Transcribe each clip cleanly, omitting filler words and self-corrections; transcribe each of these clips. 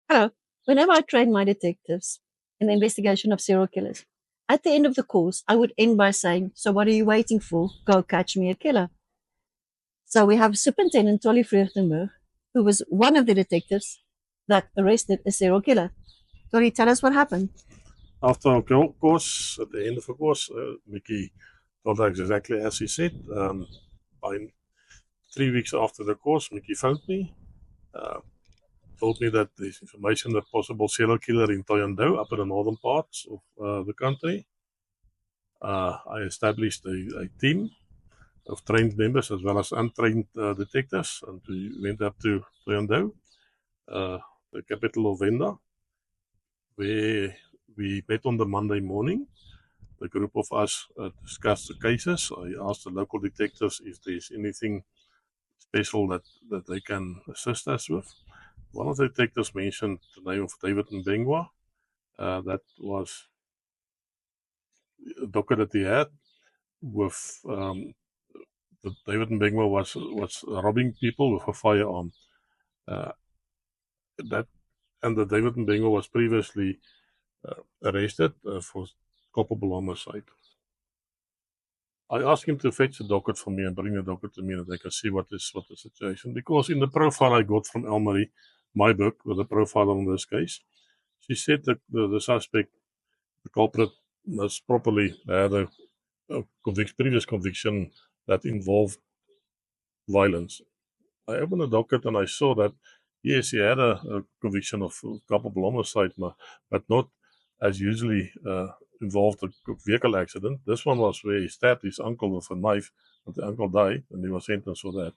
Hello. Whenever I train my detectives in the investigation of serial killers, at the end of the course, I would end by saying, "So what are you waiting for? Go catch me a killer." So we have Superintendent Tollie Vreugdenburg, who was one of the detectives that arrested a serial killer. Tollie, tell us what happened. After our course, at the end of the course, Micki told us exactly as he said. By 3 weeks after the course, Micki phoned me, uh, told me that there's information that possible serial killer in Toyando, up in the northern parts of the country. I established a team of trained members as well as untrained detectives, and we went up to Toyando, the capital of Venda, where we met on the Monday morning. The group of us discussed the cases. I asked the local detectives if there's anything special that they can assist us with. One of the detectives mentioned the name of David Mbengwa. That was a docket that he had with David Mbengwa was robbing people with a firearm. Uh, that and that David Mbengwa was previously arrested for culpable homicide. I asked him to fetch the docket for me and bring the docket to me that I can see what the situation. Because in the profile I got from Elmarie, my book with a profile on this case, she said that the suspect, the culprit, was properly had a previous conviction that involved violence. I opened the docket and I saw that yes, he had a conviction of culpable homicide, but not as usually involved a vehicle accident. This one was where he stabbed his uncle with a knife, and the uncle died, and he was sentenced for that.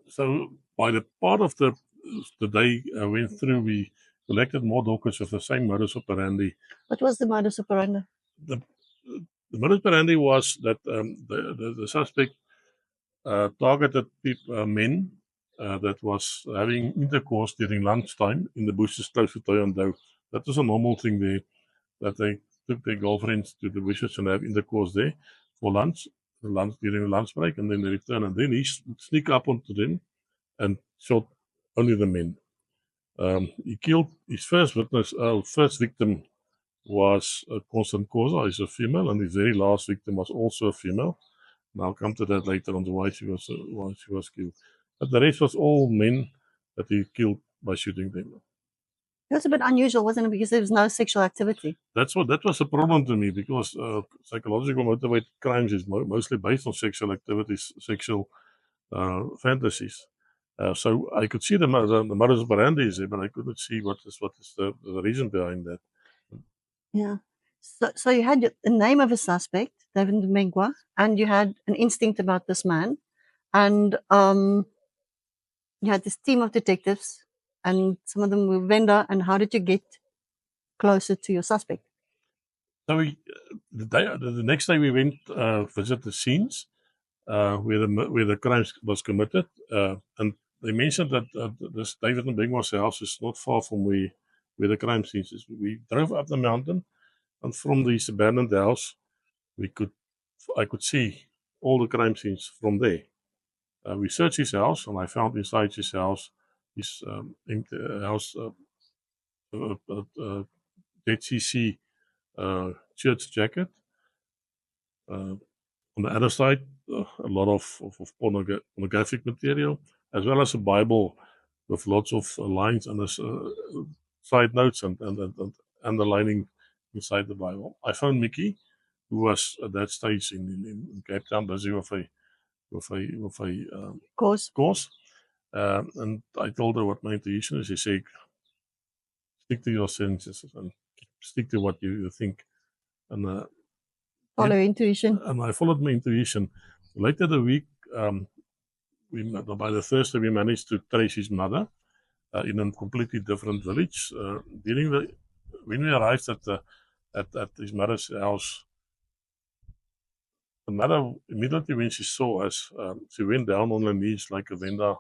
So by the part of the day I went through, we collected more dockets of the same modus operandi. What was the modus operandi? The, the modus operandi was that the suspect targeted men that was having intercourse during lunchtime in the bushes close to Toyando. That was a normal thing there, that they took their girlfriends to the bushes and have intercourse there for lunch during the lunch break, and then they return. And then he sneak up onto them and shot only the men. He killed his first victim was Constant Cosa, is a female, and his very last victim was also a female. And I'll come to that later on why she was killed. But the rest was all men that he killed by shooting them. It was a bit unusual, wasn't it? Because there was no sexual activity. That was a problem to me, because psychological motivated crimes is mostly based on sexual activities, sexual fantasies. So I could see the modus operandi is there, but I couldn't see what is the reason behind that. Yeah. So you had the name of a suspect, David Mbengwa, and you had an instinct about this man, and you had this team of detectives, and some of them were vendor. And how did you get closer to your suspect? So the next day we went visit the scenes where the crime was committed, and they mentioned that this David Mbengwa's house is not far from where the crime scene is. We drove up the mountain, and from this abandoned house, I could see all the crime scenes from there. We searched his house, and I found inside his house his house ZCC church jacket. On the other side, a lot of pornographic material, as well as a Bible with lots of lines and side notes and underlining inside the Bible. I found Micki, who was at that stage in Cape Town, busy with a course. And I told her what my intuition is. She said, stick to your senses and stick to what you think. And Follow intuition. And I followed my intuition. Later the week, by the Thursday, we managed to trace his mother in a completely different village. When we arrived at his mother's house, the mother, immediately when she saw us, she went down on her knees like a Venda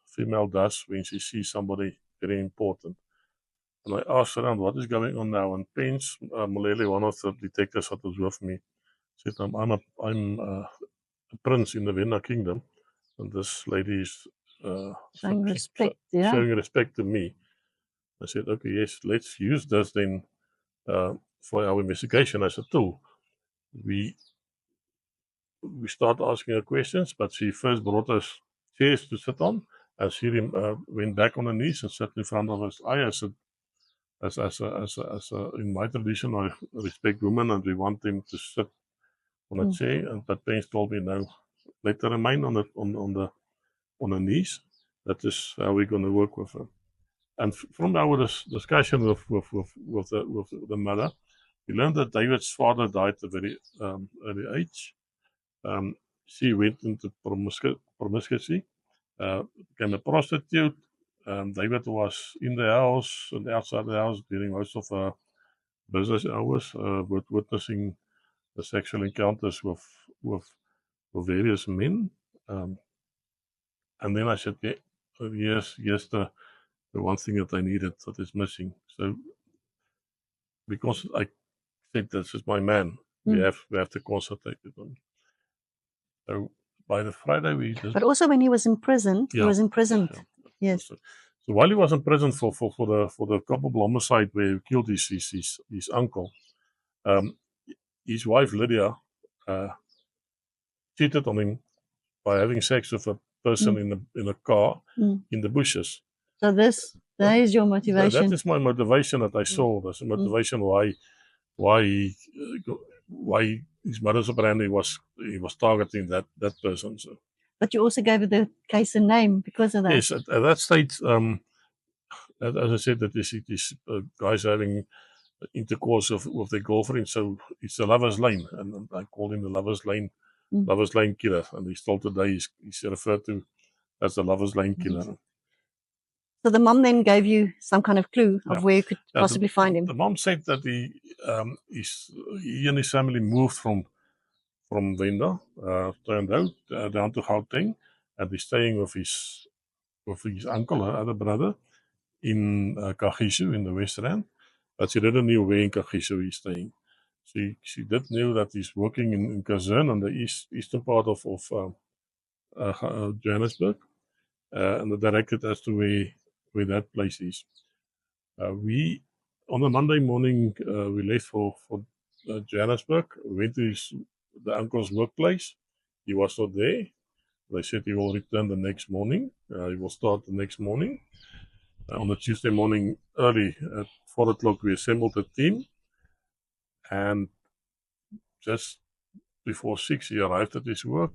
female does when she sees somebody very important. And I asked around, what is going on now? And Pence Malele, one of the detectives that was with me, said, I'm a prince in the Venda kingdom, and this lady is Showing respect, yeah. showing respect to me. I said, okay, yes, let's use this then for our investigation as a tool. We start asking her questions, but she first brought us chairs to sit on, and she went back on her knees and sat in front of us. I, in my tradition, I respect women, and we want them to sit on a chair. And but parents told me, no, let her remain on her knees. That is how we're going to work with her. And from our discussion with the mother, we learned that David's father died at a very early age. She went into promiscuity, became a prostitute. David was in the house and outside the house during most of her business hours, witnessing the sexual encounters with various men. And then I said, yeah, yes, the one thing that I needed that is missing. So because I think this is my man, we have to concentrate on. So by the Friday we just. But also when he was in prison, he was imprisoned. Yes. So while he was in prison for the culpable homicide where he killed his uncle, his wife Lydia cheated on him by having sex with a person in a car in the bushes. So that is your motivation. That is my motivation that I saw. That's the motivation why his modus operandi was targeting that person. So. But you also gave the case a name because of that. Yes, at that stage, as I said, that these guys having intercourse with their girlfriend, so it's a lover's lane, and I call him the lover's lane killer, and he's still today he's referred to as the lover's lane killer. So the mom then gave you some kind of clue of where you could possibly find him. The mom said that he and his family moved from Venda, turned out down to Gauteng, and he's staying with his uncle, her other brother, in Kagiso in the West Rand. But she didn't know where in Kagiso he's staying. She did know that he's working in Kazan on the eastern part of Johannesburg, and directed as to where that place is. We on a Monday morning we left for Johannesburg. We went to the uncle's workplace. He was not there. They said he will return the next morning. He will start the next morning. On the Tuesday morning, early at 4 o'clock, we assembled a team. And just before 6, he arrived at his work.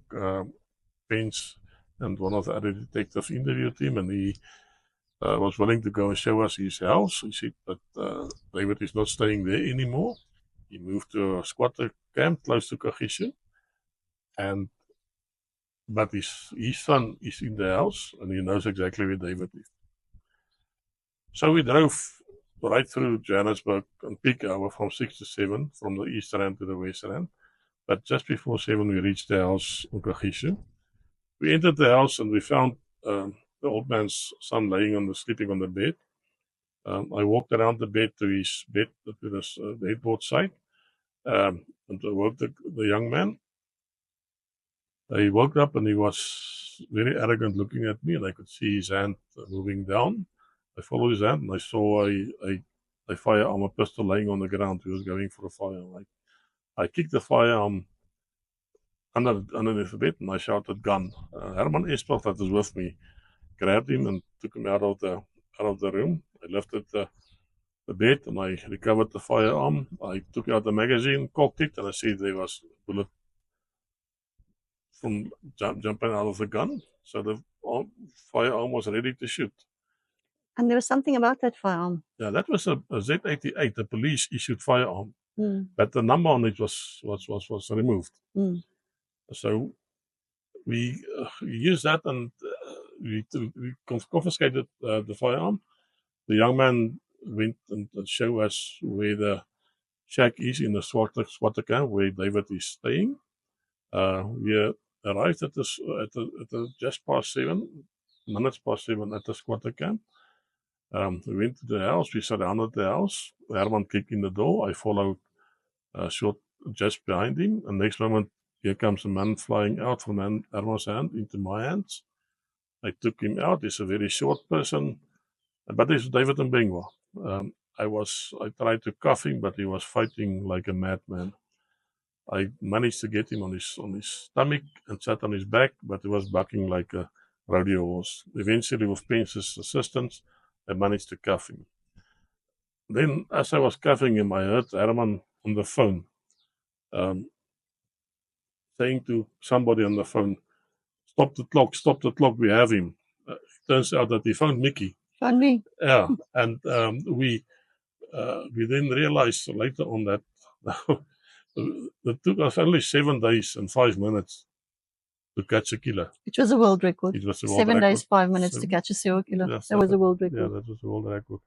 Pence and one of the other detectives interviewed him, and he was willing to go and show us his house. He said that David is not staying there anymore. He moved to a squatter camp close to Kagiso. But his son is in the house, and he knows exactly where David is. So we drove right through Johannesburg on peak hour from 6 to 7, from the East Rand to the West Rand. But just before 7, we reached the house in Kagiso. We entered the house and we found the old man's son sleeping on the bed. I walked around the bed to his bed, to this headboard side, and I woke the young man. He woke up and he was very arrogant looking at me, and I could see his hand moving down. I followed his hand and I saw a firearm, a pistol laying on the ground. He was going for a firearm. I kicked the firearm underneath the bed and I shouted, "Gun!" Herman Espel, that was with me, grabbed him and took him out of the room. I lifted the bed and I recovered the firearm. I took out the magazine, cocked it, and I see there was a bullet from jumping out of the gun. So the firearm was ready to shoot. And there was something about that firearm. Yeah, that was a Z88, a police issued firearm, but the number on it was removed. So we used that and we confiscated the firearm. The young man went and showed us where the shack is in the squatter camp where David is staying. We arrived at just past 7 minutes past 7 at the squatter camp. We went to the house. We surrounded the house. Herman kicked in the door. I followed short just behind him. And next moment, here comes a man flying out from Herman's hand into my hands. I took him out. He's a very short person, but he's David Mbengwa. I tried to cuff him, but he was fighting like a madman. I managed to get him on his stomach and sat on his back, but he was bucking like a rodeo horse. Eventually, with Pence's assistance, I managed to cuff him. Then, as I was cuffing him, I heard Herman on the phone saying to somebody on the phone, stop the clock, we have him. It turns out that he found Micki. Found me. Yeah, and we then realized later on that it took us only 7 days and 5 minutes to catch a killer. It was a world record. It was a world 7 record. days, 5 minutes to catch a serial killer. That was a world record. Yeah, that was a world record.